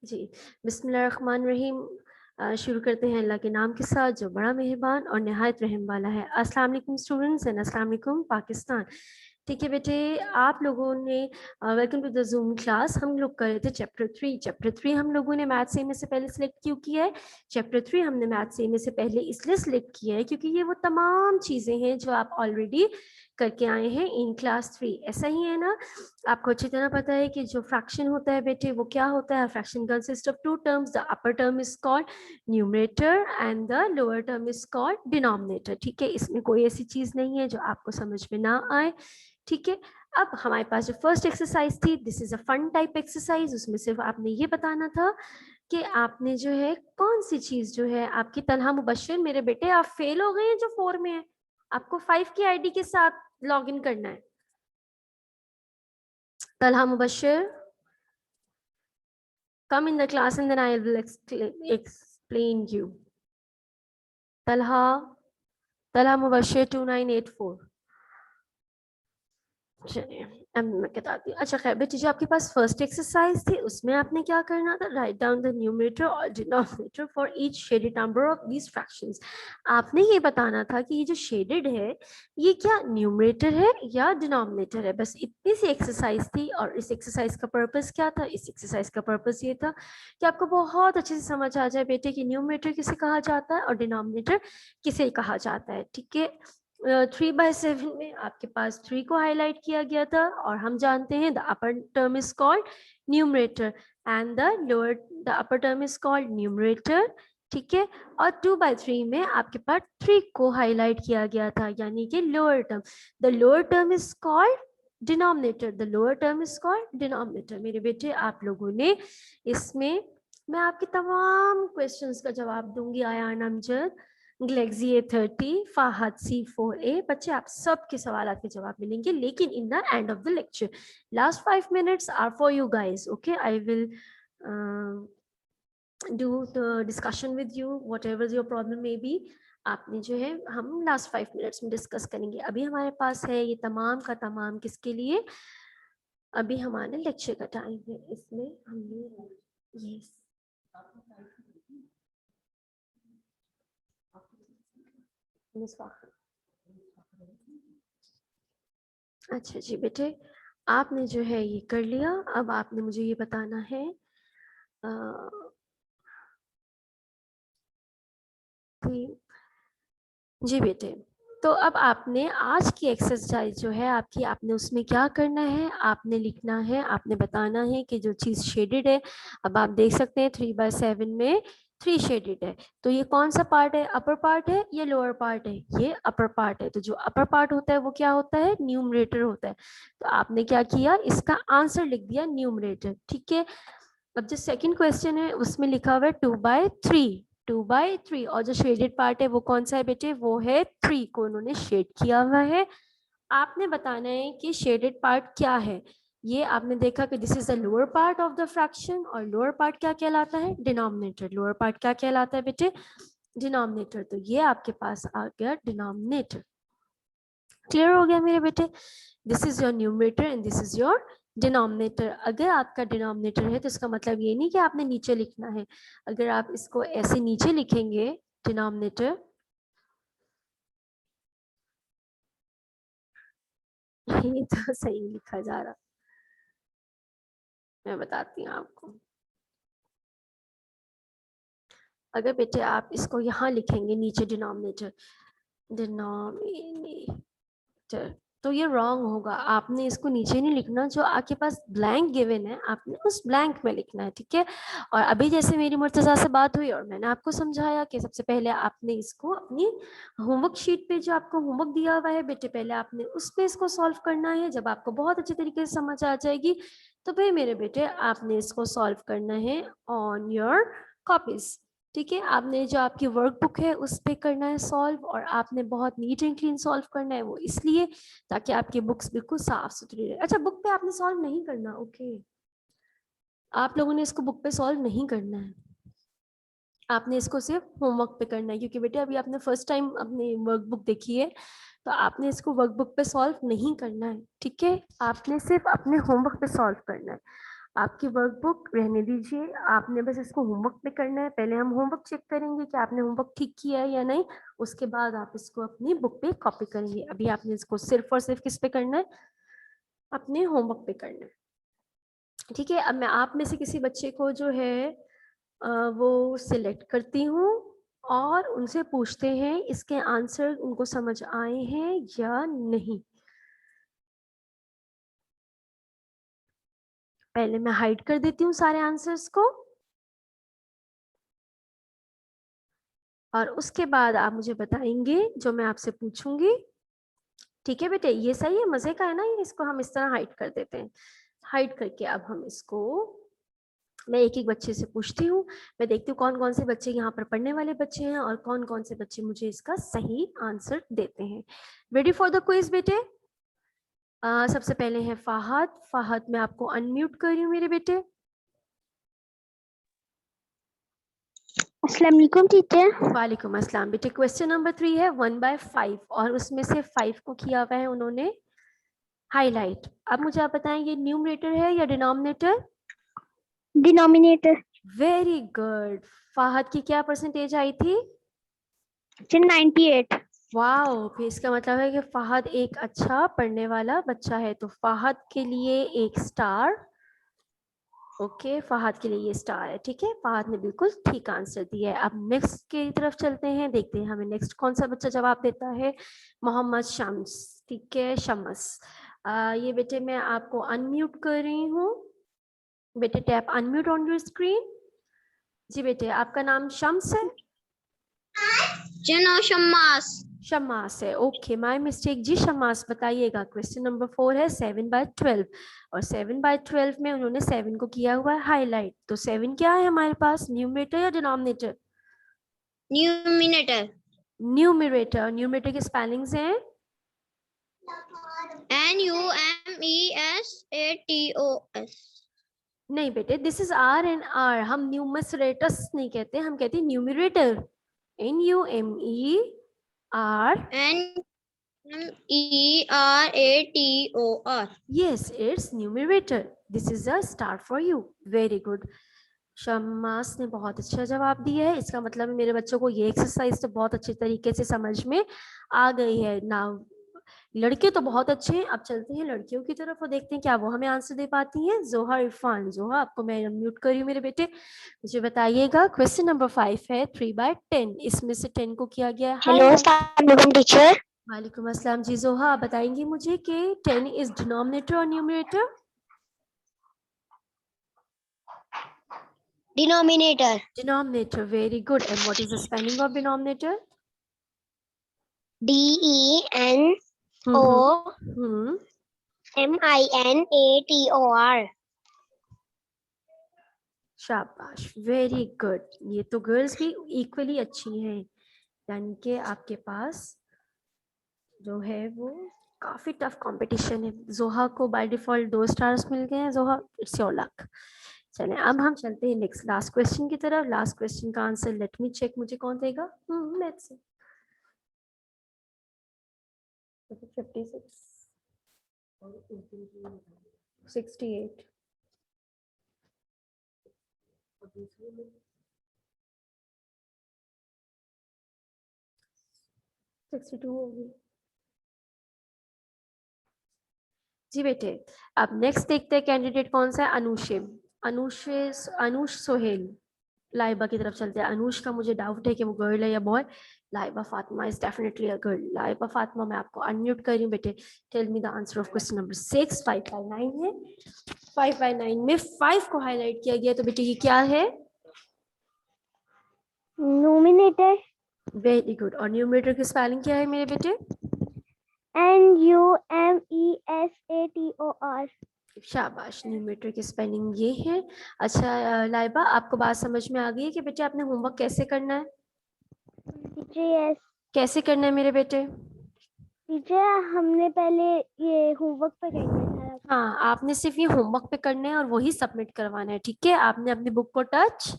जी, बिस्मिल्लाहिर्रहमानिर्रहीम। शुरू करते हैं अल्लाह के नाम के साथ जो बड़ा मेहरबान और नहायत रहम वाला है। अस्सलाम वालेकुम स्टूडेंट्स एंड अस्सलाम वालेकुम पाकिस्तान। ठीक है बेटे, आप लोगों ने welcome to the Zoom class. हम लोग कर रहे थे चैप्टर 3 हम लोगों ने मैथ से में से पहले सिलेक्ट क्यों किया है? चैप्टर 3 हमने मैथ से में से पहले इसलिए सिलेक्ट किया है क्योंकि ये वो तमाम चीज़ें हैं जो आप ऑलरेडी करके आए हैं इन क्लास 3। ऐसा ही है ना? आपको अच्छी तरह पता है कि जो फ्रैक्शन होता है बेटे वो क्या होता है? Fraction consist of two terms, the upper term is called numerator and the lower term is called denominator. ठीक है, इसमें कोई ऐसी चीज नहीं है जो आपको समझ में ना आए। ठीक है, अब हमारे पास जो फर्स्ट एक्सरसाइज थी, this is a fun type exercise. उसमें सिर्फ आपने ये बताना था कि आपने जो है कौन सी चीज जो है आपकी तलहा मुबश्शिर। मेरे बेटे आप फेल हो गए हैं जो 4 में है, आपको 5 की आईडी के साथ लॉग इन करना है। Talha Mubashshir, come in the class and then I will explain you. Talha Mubashir 2984. चलिए अब मैं बताती हूँ। अच्छा खैर बेटी, जो आपके पास फर्स्ट एक्सरसाइज थी उसमें आपने क्या करना था? राइट डाउन द न्यूमरेटर और denominator for each shaded number of these fractions. आपने ये बताना था कि ये जो शेडेड है ये क्या न्यूमरेटर है या डिनोमिनेटर है। बस इतनी सी एक्सरसाइज थी। और इस एक्सरसाइज का पर्पस क्या था? इस एक्सरसाइज का पर्पस ये था कि आपको बहुत अच्छे से समझ आ जाए बेटे कि न्यूमरेटर किसे कहा जाता है और डिनोमिनेटर किसे कहा जाता है। ठीक है, 3/7 में आपके पास 3 को हाईलाइट किया गया था और हम जानते हैं the upper term is called numerator and the upper term is called numerator. ठीक है, और 2/3 में आपके पास 3 को हाईलाइट किया गया था यानी कि lower term. The lower term is called denominator, the lower term is called denominator. मेरे बेटे आप लोगों ने इसमें, मैं आपके तमाम क्वेश्चंस का जवाब दूंगी। Ayaan Amjad, galaxy A30, Fahad C4A, बच्चे आप सबके सवाल के जवाब मिलेंगे लेकिन in the end of the lecture. Last 5 minutes are for you guys. Okay, I will do the discussion with you whatever your problem may be. आपने जो है हम लास्ट 5 minutes में डिस्कस करेंगे। अभी हमारे पास है ये तमाम का तमाम किसके लिए? अभी हमारे लेक्चर का टाइम है, इसमें हमने ये अच्छा जी बेटे, आपने जो है ये कर लिया। अब आपने मुझे ये बताना है जी बेटे, तो अब आपने आज की एक्सरसाइज जो है आपकी, आपने उसमें क्या करना है? आपने लिखना है, आपने बताना है कि जो चीज़ शेडेड है। अब आप देख सकते हैं 3/7 में 3 शेडेड है, तो ये कौन सा पार्ट है? अपर पार्ट है या लोअर पार्ट है? ये अपर पार्ट है। तो जो अपर पार्ट होता है वो क्या होता है? न्यूमरेटर होता है। तो आपने क्या किया? इसका आंसर लिख दिया न्यूमरेटर। ठीक है, अब जो सेकंड क्वेश्चन है उसमें लिखा हुआ है 2/3, 2/3, और जो शेडेड पार्ट है वो कौन सा है बेटे? वो है 3 को उन्होंने शेड किया हुआ है। आपने बताना है कि शेडेड पार्ट क्या है। ये आपने देखा कि this is the lower part of the fraction, और लोअर पार्ट क्या कहलाता है? डिनोमिनेटर। लोअर पार्ट क्या कहलाता है बेटे? डिनोमिनेटर। तो ये आपके पास आ गया डिनोमिनेटर। क्लियर हो गया मेरे बेटे? This is your numerator and this is your denominator. अगर आपका डिनोमिनेटर है तो इसका मतलब ये नहीं कि आपने नीचे लिखना है। अगर आप इसको ऐसे नीचे लिखेंगे डिनोमिनेटर, ये तो सही लिखा जा रहा, मैं बताती हूँ आपको। अगर बेटे आप इसको यहाँ लिखेंगे नीचे डिनोमिनेटर, डिनोमिनेटर, तो ये रॉन्ग होगा। आपने इसको नीचे नहीं लिखना, जो आपके पास ब्लैंक गिवन है आपने उस ब्लैंक में लिखना है। ठीक है, और अभी जैसे मेरी मुर्तजा से बात हुई और मैंने आपको समझाया कि सबसे पहले आपने इसको अपनी होमवर्क शीट पे जो आपको होमवर्क दिया हुआ है बेटे, पहले आपने उस पे इसको सॉल्व करना है। जब आपको बहुत अच्छे तरीके से समझ आ जाएगी तो फिर मेरे बेटे आपने इसको सॉल्व करना है ऑन योर कॉपीज। ठीक है, आपने जो आपकी वर्कबुक है उस पे करना है सॉल्व, और आपने बहुत नीट एंड क्लीन सॉल्व करना है। वो इसलिए ताकि आपकी बुक्स बिल्कुल साफ सुथरी रहे। अच्छा, बुक पे आपने सॉल्व नहीं करना। ओके, आप लोगों ने इसको बुक पे सॉल्व नहीं करना है, आपने इसको सिर्फ होमवर्क पे करना है। क्योंकि बेटे अभी आपने फर्स्ट टाइम अपनी वर्कबुक देखी है, तो आपने इसको वर्कबुक पे सॉल्व नहीं करना है। ठीक है, आपने सिर्फ अपने होमवर्क पे सॉल्व करना है। आपकी वर्कबुक रहने दीजिए, आपने बस इसको होमवर्क पे करना है। पहले हम होमवर्क चेक करेंगे कि आपने होमवर्क ठीक किया है या नहीं, उसके बाद आप इसको अपनी बुक पे कॉपी करेंगे। अभी आपने इसको सिर्फ और सिर्फ किस पे करना है, अपने होमवर्क पे करना है। ठीक है, अब मैं आप में से किसी बच्चे को जो है वो सिलेक्ट करती हूँ और उनसे पूछते हैं इसके आंसर उनको समझ आए हैं या नहीं। पहले मैं हाइड कर देती हूँ सारे आंसर्स को, और उसके बाद आप मुझे बताएंगे जो मैं आपसे पूछूंगी। ठीक है बेटे, ये सही है, मजे का है ना ये। इसको हम इस तरह हाइड कर देते हैं। हाइड करके अब हम इसको, मैं एक एक बच्चे से पूछती हूँ, मैं देखती हूँ कौन कौन से बच्चे यहाँ पर पढ़ने वाले बच्चे हैं और कौन कौन से बच्चे मुझे इसका सही आंसर देते हैं। रेडी फॉर द क्विज बेटे? सबसे पहले है फाहद। फाहद, मैं आपको अनम्यूट कर रही हूँ मेरे बेटे। अस्सलाम वालेकुम टीचर। वालेकुम अस्सलाम बेटे। क्वेश्चन नंबर 3 है 1/5 और उसमें से 5 को किया हुआ है उन्होंने हाईलाइट। अब मुझे आप बताएं ये न्यूमरेटर है या denominator? Denominator. Very good. Fahad की क्या परसेंटेज आई थी? 98। वाओ, फिर इसका मतलब है कि फाहद एक अच्छा पढ़ने वाला बच्चा है, तो फाहद के लिए एक स्टार। ओके, फाहद के लिए ये स्टार है। ठीक है, फाहद ने बिल्कुल ठीक आंसर दिया है। अब नेक्स्ट की तरफ चलते हैं, देखते हैं हमें नेक्स्ट कौन सा बच्चा जवाब देता है। मोहम्मद शम्स। ठीक है शम्स, ये बेटे मैं आपको अनम्यूट कर रही हूँ। बेटे tap unmute on your screen. जी बेटे, आपका नाम शम्स है? जनो शम्मास। शम्मास है, ओके माय मिस्टेक जी। शम्मास बताइएगा, क्वेश्चन नंबर 4 है 7/12 और 7/12 में उन्होंने 7 को किया हुआ है हाईलाइट। तो 7 क्या है हमारे पास, न्यूमरेटर या डिनोमिनेटर? न्यूमिनेटर। न्यूमरेटर। न्यूमरेटर के स्पेलिंग्स हैं NUMESATOS। नहीं बेटे, this is R and R. हम न्यूमसरेटस नहीं कहते, हम कहते हैं numerator. NUMER। NUMERATOR। Yes, it's numerator. This is a star for you. Very good. शम्मास ने बहुत अच्छा जवाब दिया है। इसका मतलब है मेरे बच्चों को ये एक्सरसाइज तो बहुत अच्छे तरीके से समझ में आ गई है ना। लड़के तो बहुत अच्छे हैं। अब चलते हैं लड़कियों की तरफ और देखते हैं क्या वो हमें आंसर दे पाती हैं। जोहा इरफान, जोहा आपको मैं म्यूट कर रही हूँ मेरे बेटे। मुझे बताइएगा, क्वेश्चन नंबर 5 है 3/10, इसमें से 10 को किया गया है हेलो हाईलाइट। अस्सलाम वालेकुम टीचर। वालेकुम अस्सलाम जी। जोहा, आप बताएंगे मुझे कि 10 इज डिनोमिनेटर और numerator? Denominator. Denominator, very good. And what is the spelling of denominator? DENOMINATOR। Hmm. शाबाश, वेरी गुड। ये तो गर्ल्स भी इक्वली अच्छी हैं, यानी कि आपके पास जो है वो काफी टफ कंपटीशन है। जोहा को बाय डिफॉल्ट 2 स्टार्स मिल गए हैं। जोहा, इट्स योर लक। चलें, अब हम चलते हैं नेक्स्ट लास्ट क्वेश्चन की तरफ। लास्ट क्वेश्चन का आंसर लेट मी चेक, मुझे कौन देगा? Let's see. 56 68 62 होगी जी बेटे। अब नेक्स्ट देखते हैं कैंडिडेट कौन सा है। अनुष सोहेल। लाइबा की तरफ चलते हैं। अनुष का मुझे डाउट है कि वो गर्ल है या boy. Laiba Fatima is definitely a girl. Laiba Fatima, मैं आपको अनम्यूट कर रही हूँ बेटे। Tell me the answer of question number 6। 5/9 है। 5/9 में 5 को हाईलाइट किया गया, तो बेटे ये क्या है? नोमिनेटर। Very good. और न्यूमरेटर की स्पेलिंग क्या है मेरे बेटे? NUMESATOR। शाबाश, न्यूमरेटर की स्पेलिंग ये है। अच्छा लाइबा, आपको बात समझ में आ गई है कि बेटे आपने होमवर्क कैसे करना है? Teacher yes. कैसे करना है मेरे बेटे? टीचर हमने पहले ये होमवर्क पे करना है सारा। हाँ, आपने सिर्फ ये होमवर्क पे करना है और वही सबमिट करवाना है। ठीक है, आपने अपनी बुक को टच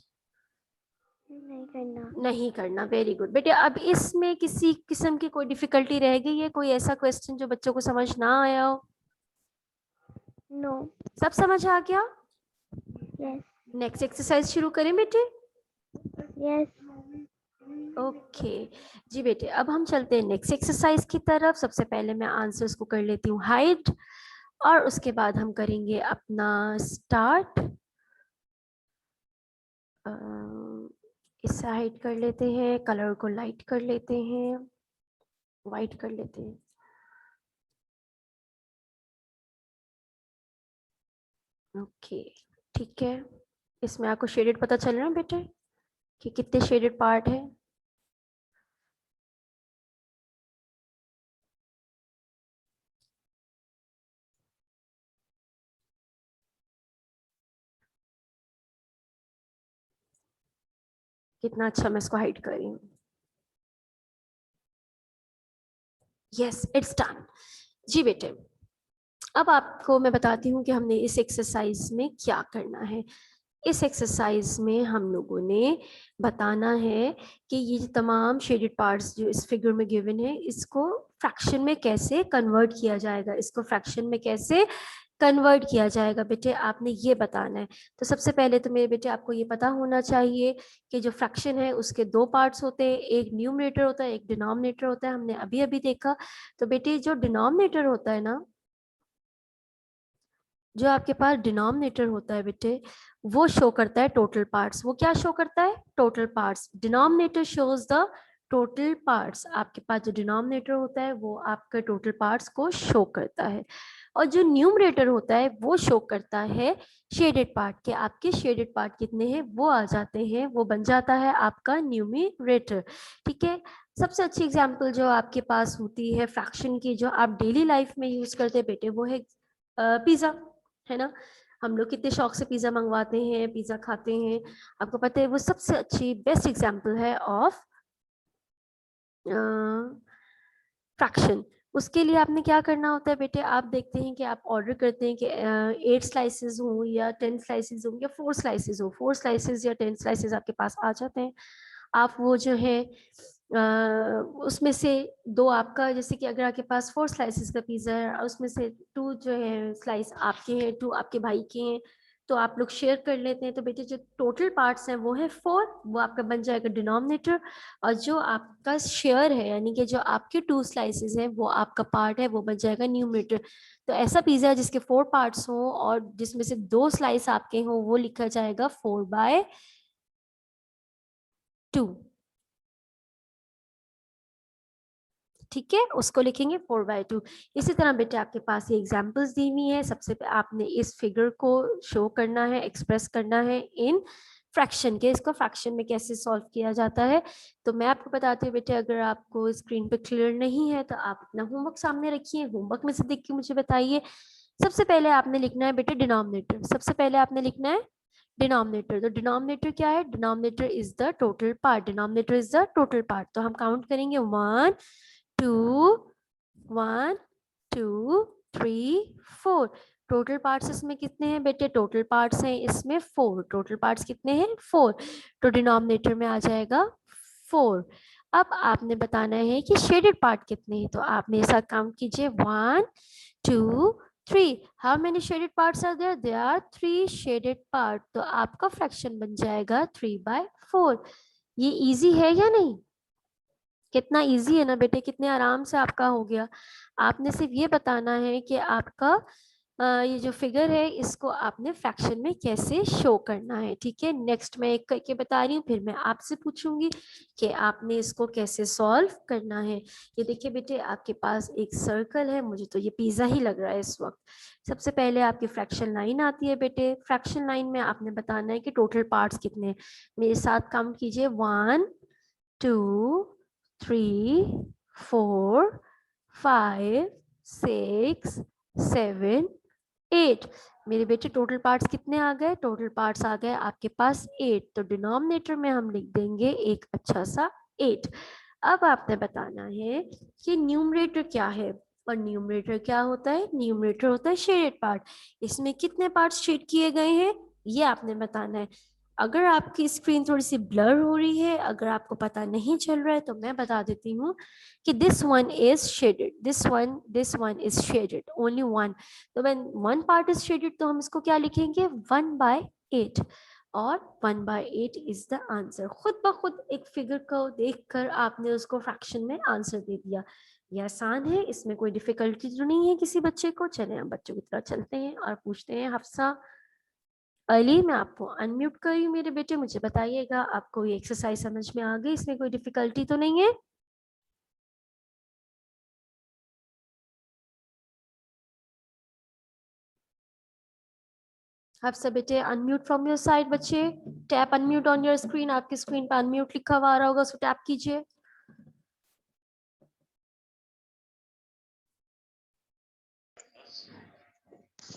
नहीं करना। नहीं करना। वेरी गुड बेटे। अब इसमें किसी किस्म की कोई डिफिकल्टी रह गई है? कोई ऐसा क्वेश्चन जो बच्चों को समझ ना आया हो? नो। सब समझ आ गया? यस नेक्स्ट एक्सरसाइज शुरू करें बेटे? यस ओके जी बेटे, अब हम चलते हैं नेक्स्ट एक्सरसाइज की तरफ। सबसे पहले मैं आंसर्स को कर लेती हूँ हाइड, और उसके बाद हम करेंगे अपना स्टार्ट। इससे हाइड कर लेते हैं, कलर को लाइट कर लेते हैं, वाइट कर लेते हैं। ओके ठीक है, इसमें आपको शेडेड पता चल रहा है बेटे कि कितने शेडेड पार्ट है? कितना अच्छा मैं इसको हाइड कर रही हूँ। Yes it's done. जी बेटे, अब आपको मैं बताती हूँ कि हमने इस एक्सरसाइज में क्या करना है। इस एक्सरसाइज में हम लोगों ने बताना है कि ये जो तमाम शेडेड पार्ट्स जो इस फिगर में गिवन है, इसको फ्रैक्शन में कैसे कन्वर्ट किया जाएगा, इसको फ्रैक्शन में कैसे कन्वर्ट किया जाएगा बेटे, आपने ये बताना है। तो सबसे पहले तो मेरे बेटे आपको ये पता होना चाहिए कि जो फ्रैक्शन है उसके दो पार्ट्स होते हैं, एक न्यूमरेटर होता है, एक डिनोमिनेटर होता है। हमने अभी अभी देखा। तो बेटे जो डिनोमिनेटर होता है ना, जो आपके पास डिनोमिनेटर होता है बेटे, वो शो करता है टोटल पार्ट्स। वो क्या शो करता है? Total parts. Denominator shows the total parts. आपके पास जो डिनोमिनेटर होता है वो आपके टोटल पार्ट्स को शो करता है, और जो न्यूमरेटर होता है वो शो करता है शेडेड पार्ट के। आपके शेडेड पार्ट कितने हैं वो आ जाते हैं, वो बन जाता है आपका न्यूमरेटर। ठीक है, सबसे अच्छी एग्जांपल जो आपके पास होती है फ्रैक्शन की, जो आप डेली लाइफ में यूज करते हैं बेटे, वो है पिज्जा, है ना। हम लोग कितने शौक से पिज्जा मंगवाते हैं, पिज्जा खाते हैं। आपको पता है वो सबसे अच्छी बेस्ट एग्जांपल है ऑफ फ्रैक्शन। उसके लिए आपने क्या करना होता है बेटे, आप देखते हैं कि आप ऑर्डर करते हैं कि 8 स्लाइसेस हो या 10 स्लाइसेस हो या 4 स्लाइसेस हो। 4 स्लाइसेस या 10 स्लाइसेस आपके पास आ जाते हैं। आप वो जो है उसमें से दो आपका, जैसे कि अगर आपके पास 4 स्लाइसेस का पिज्जा है, उसमें से 2 जो है स्लाइस आपके हैं, 2 आपके भाई के हैं, तो आप लोग शेयर कर लेते हैं। तो बेटे जो टोटल पार्ट्स हैं वो है 4, वो आपका बन जाएगा डिनोमिनेटर। और जो आपका शेयर है, यानी कि जो आपके 2 स्लाइसेस हैं, वो आपका पार्ट है, वो बन जाएगा न्यूमरेटर। तो ऐसा पिज्जा जिसके 4 पार्ट्स हों और जिसमें से 2 स्लाइस आपके हों, वो लिखा जाएगा 4/2। ठीक है, उसको लिखेंगे 4/2। इसी तरह बेटे आपके पास ये एग्जांपल्स दी हुई है। सबसे आपने इस फिगर को शो करना है, एक्सप्रेस करना है इन फ्रैक्शन के। इसको फ्रैक्शन में कैसे सॉल्व किया जाता है, तो मैं आपको बताती हूँ बेटे। अगर आपको स्क्रीन पे क्लियर नहीं है तो आप अपना होमवर्क सामने रखिए, होमवर्क में से देख के मुझे बताइए। सबसे पहले आपने लिखना है बेटे डिनोमिनेटर। सबसे पहले आपने लिखना है डिनोमिनेटर। तो डिनोमिनेटर क्या है? Denominator is the total part. Denominator is the total part. तो हम काउंट करेंगे 1 2 1 2 3 4। टोटल पार्ट्स इसमें कितने हैं बेटे? टोटल पार्ट्स हैं इसमें 4। टोटल पार्ट्स कितने हैं? 4। तो डिनोमिनेटर में आ जाएगा 4। अब आपने बताना है कि शेडेड पार्ट कितने हैं, तो आप मेरे साथ काउंट कीजिए 1 2 3। How many shaded parts are there? There are 3 shaded part. तो आपका फ्रैक्शन बन जाएगा 3/4। ये इजी है या नहीं? कितना इजी है ना बेटे, कितने आराम से आपका हो गया। आपने सिर्फ ये बताना है कि आपका ये जो फिगर है इसको आपने फ्रैक्शन में कैसे शो करना है। ठीक है, नेक्स्ट मैं एक करके बता रही हूँ, फिर मैं आपसे पूछूंगी कि आपने इसको कैसे सॉल्व करना है। ये देखिए बेटे, आपके पास एक सर्कल है, मुझे तो ये पिज्जा ही लग रहा है इस वक्त। सबसे पहले आपकी फ्रैक्शन लाइन आती है बेटे। फ्रैक्शन लाइन में आपने बताना है कि टोटल पार्ट्स कितने हैं। मेरे साथ काउंट कीजिए 1 2 3 4 5 6 7 8। मेरे बेटे टोटल पार्ट्स कितने आ गए? टोटल पार्ट्स आ गए आपके पास 8। तो डिनोमिनेटर में हम लिख देंगे एक अच्छा सा 8। अब आपने बताना है कि न्यूमरेटर क्या है। और न्यूमरेटर क्या होता है? न्यूमरेटर होता है शेडेड पार्ट। इसमें कितने पार्ट्स शेड किए गए हैं ये आपने बताना है। अगर आपकी स्क्रीन थोड़ी सी ब्लर हो रही है, अगर आपको पता नहीं चल रहा है, तो मैं बता देती हूँ कि this one is shaded, this one is shaded, only one. तो when one part is shaded तो हम इसको क्या लिखेंगे? 1/2। 8 और 1/8 इज द आंसर। खुद ब खुद एक फिगर को देखकर आपने उसको फ्रैक्शन में आंसर दे दिया। ये आसान है, इसमें कोई डिफिकल्टी तो नहीं है किसी बच्चे को। चले हम बच्चों की तरह चलते हैं और पूछते हैं हफ्सा अली, मैं आपको अनम्यूट कर रही हूँ मेरे बेटे, मुझे बताइएगा आपको ये एक्सरसाइज समझ में आ गई, इसमें कोई डिफिकल्टी तो नहीं है? हफ्सा बेटे अनम्यूट फ्रॉम योर साइड। बच्चे tap unmute on your screen, आपकी स्क्रीन पर अनम्यूट लिखा हुआ आ रहा होगा, उसको टैप कीजिए।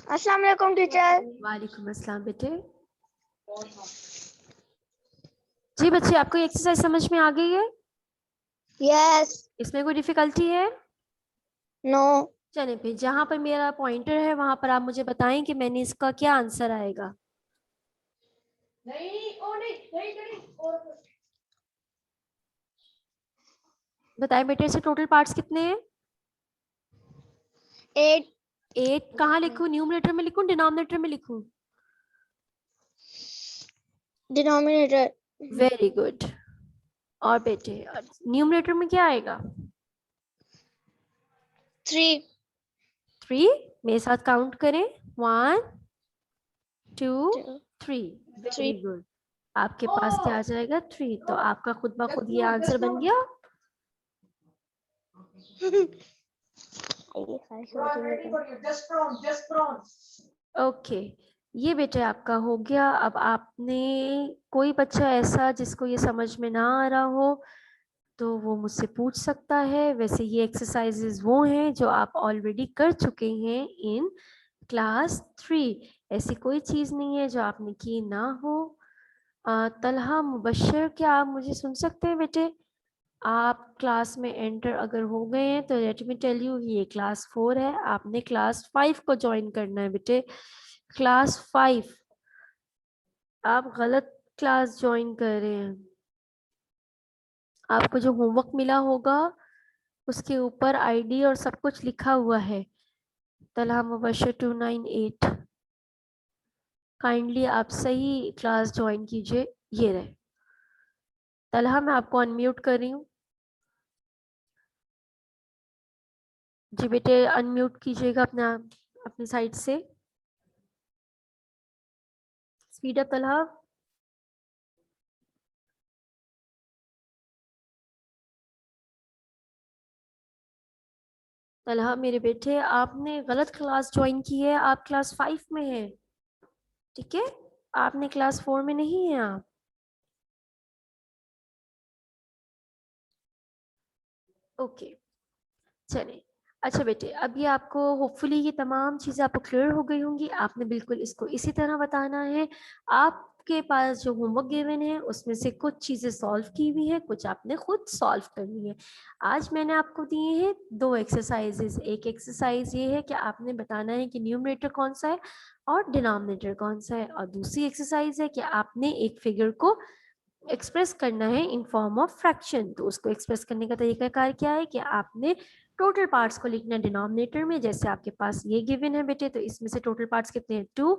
अस्सलाम वालेकुम टीचर। वालेकुम अस्सलाम बेटे। जी बच्चे आपको एक्सरसाइज समझ में आ गई है? यस। इसमें कोई डिफिकल्टी है? नो। चले फिर जहां पर मेरा पॉइंटर है वहां पर आप मुझे बताएं कि मैंने इसका क्या आंसर आएगा। बताएं बेटे, इससे टोटल पार्ट्स कितने हैं? 8। 8 कहाँ लिखूं, न्यूमरेटर में लिखूं डिनोमिनेटर में लिखूं? डिनोमिनेटर। Very good. और बेटे न्यूमरेटर में क्या आएगा? 3। 3। मेरे साथ काउंट करें, 1 2 3। Very good. आपके पास क्या आ जाएगा? 3। तो आपका खुद ब खुद ये आंसर बन गया। ओके, ये बेटे आपका हो गया। अब आपने, कोई बच्चा ऐसा जिसको ये समझ में ना आ रहा हो तो वो मुझसे पूछ सकता है। वैसे ये एक्सरसाइजेज वो हैं जो आप ऑलरेडी कर चुके हैं इन क्लास 3। ऐसी कोई चीज़ नहीं है जो आपने की ना हो। तलहा मुबशर, क्या आप मुझे सुन सकते हैं बेटे? आप क्लास में एंटर अगर हो गए हैं तो लेट मी टेल यू, ये क्लास 4 है, आपने क्लास 5 को ज्वाइन करना है बेटे। क्लास 5, आप गलत क्लास ज्वाइन कर रहे हैं। आपको जो होमवर्क मिला होगा उसके ऊपर आईडी और सब कुछ लिखा हुआ है, तलहा मुबशर 298। काइंडली आप सही क्लास ज्वाइन कीजिए। ये रहे तलहा, मैं आपको अनम्यूट कर रही हूँ। जी बेटे अनम्यूट कीजिएगा अपना, अपनी साइड से। Speed up Talha. तलहा मेरे बेटे, आपने गलत क्लास ज्वाइन की है, आप क्लास 5 में हैं, ठीक है? आपने क्लास 4 में नहीं है आप। ओके, चलिए। अच्छा बेटे, अब ये आपको होपफुली ये तमाम चीज़ें आपको क्लियर हो गई होंगी। आपने बिल्कुल इसको इसी तरह बताना है। आपके पास जो होमवर्क गिवन है उसमें से कुछ चीज़ें सॉल्व की हुई है, कुछ आपने खुद सॉल्व करनी है। आज मैंने आपको दिए हैं 2 एक्सरसाइजेज। एक एक्सरसाइज ये है कि आपने बताना है कि न्यूमरेटर कौन सा है और डिनोमिनेटर कौन सा है, और दूसरी एक्सरसाइज है कि आपने एक फिगर को एक्सप्रेस करना है इन फॉर्म ऑफ फ्रैक्शन। तो उसको एक्सप्रेस करने का तरीकाकार क्या है कि आपने टोटल पार्ट्स को लिखना है डिनोमिनेटर में। जैसे आपके पास ये गिवन है बेटे, तो इसमें से टोटल पार्ट्स कितने हैं? 2।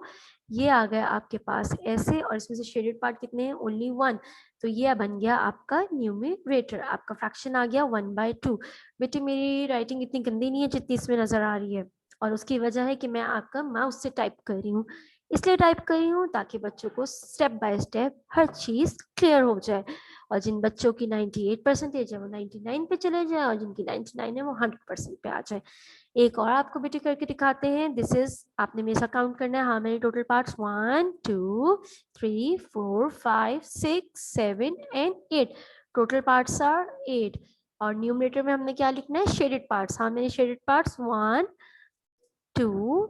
ये आ गया आपके पास ऐसे, और इसमें से शेडेड पार्ट कितने हैं? ओनली 1। तो ये बन गया आपका न्यूमरेटर, आपका फ्रैक्शन आ गया 1/2। बेटे मेरी राइटिंग इतनी गंदी नहीं है जितनी इसमें नजर आ रही है, और उसकी वजह है कि मैं आपका माउस से टाइप कर रही हूँ, इसलिए टाइप कर रही हूँ ताकि बच्चों को स्टेप बाय स्टेप हर चीज क्लियर हो जाए, और जिन बच्चों की 98% है वो 99 पे चले जाए, और जिनकी 99 है वो 100% पे आ जाए। एक और आपको बेटे करके दिखाते हैं। दिस इज, आपने मेरे साथ काउंट करना है। हाँ मेरे total parts 1 2 3 4 5 6 7 and 8। Total parts are 8, और न्यूमरेटर में हमने क्या लिखना है? Shaded parts. हाँ मेरे shaded parts 1 2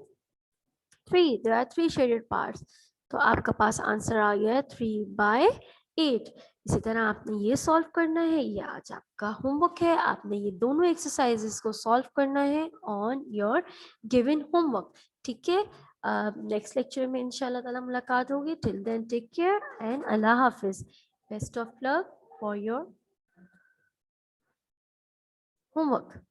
3, there are 3 shaded parts। तो आपका पास आंसर आ गया है 3/8। इसी तरह आपने ये सॉल्व करना है, ये आज आपका होमवर्क है। आपने ये दोनों एक्सरसाइजेस को सॉल्व करना है ऑन योर गिवन होमवर्क, ठीक है? नेक्स्ट लेक्चर में इंशाल्लाह ताला मुलाकात होगी। Till then take care and अल्लाह हाफिज। Best of luck for your homework.